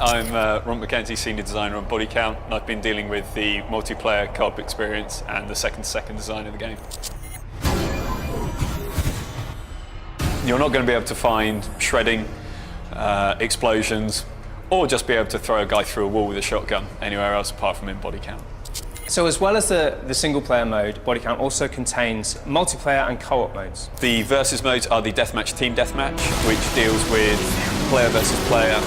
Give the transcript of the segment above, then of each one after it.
I'm Ron McKenzie, Senior Designer on Bodycount, and I've been dealing with the multiplayer co-op experience and the second design of the game. You're not going to be able to find shredding, explosions, or just be able to throw a guy through a wall with a shotgun anywhere else apart from in Bodycount. So as well as the single-player mode, Bodycount also contains multiplayer and co-op modes. The versus modes are the deathmatch, team deathmatch, which deals with player versus player.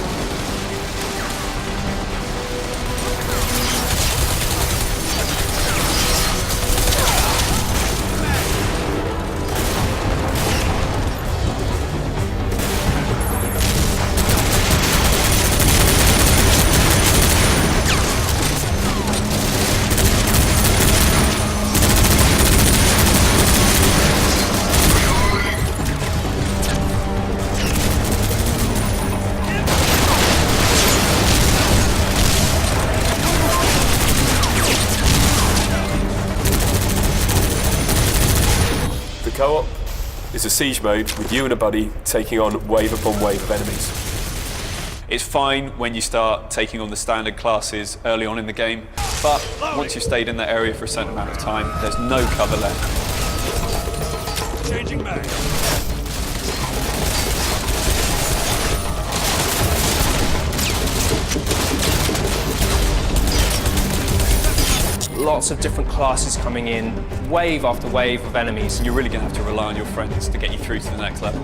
The co-op is a siege mode with you and a buddy taking on wave upon wave of enemies. It's fine when you start taking on the standard classes early on in the game, but once you've stayed in that area for a certain amount of time, there's no cover left. Changing mag. Lots of different classes coming in, wave after wave of enemies. You're really going to have to rely on your friends to get you through to the next level.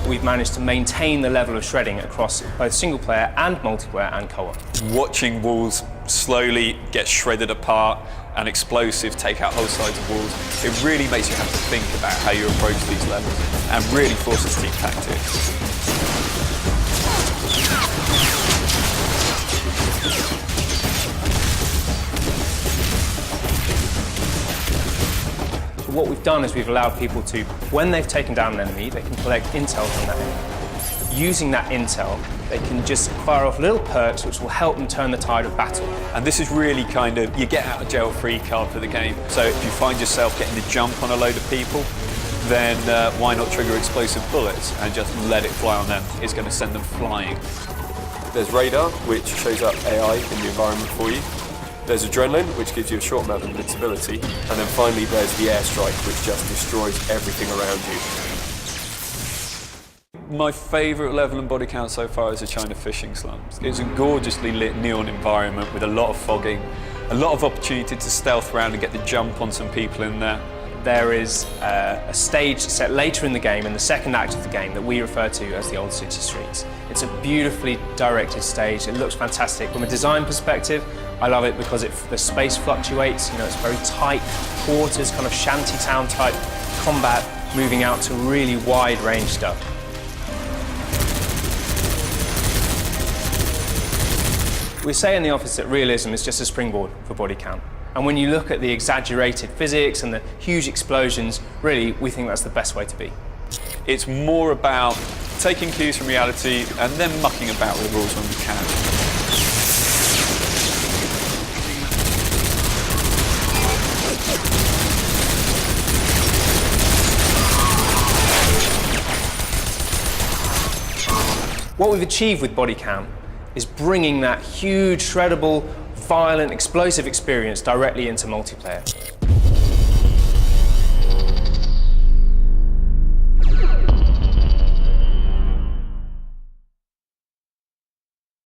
We've managed to maintain the level of shredding across both single player and multiplayer and co-op. Watching walls slowly get shredded apart and explosives take out whole sides of walls, it really makes you have to think about how you approach these levels and really forces team tactics. What we've done is we've allowed people to, when they've taken down an enemy, they can collect intel from that enemy. Using that intel, they can just fire off little perks which will help them turn the tide of battle. And this is really kind of, you get out of jail free card for the game. So if you find yourself getting the jump on a load of people, then why not trigger explosive bullets and just let it fly on them? It's going to send them flying. There's radar, which shows up AI in the environment for you. There's adrenaline, which gives you a short amount of invincibility. And then finally there's the airstrike, which just destroys everything around you. My favourite level in Bodycount so far is the China fishing slums. It's a gorgeously lit neon environment with a lot of fogging, a lot of opportunity to stealth around and get the jump on some people in there. There is a stage set later in the game, in the second act of the game, that we refer to as the Old City Streets. It's a beautifully directed stage. It looks fantastic. From a design perspective, I love it because the space fluctuates. You know, it's very tight quarters, kind of shantytown type combat, moving out to really wide range stuff. We say in the office that realism is just a springboard for Bodycount. And when you look at the exaggerated physics and the huge explosions, really, we think that's the best way to be. It's more about taking cues from reality and then mucking about with the rules when we can. What we've achieved with Bodycount is bringing that huge, shreddable, violent, explosive experience directly into multiplayer.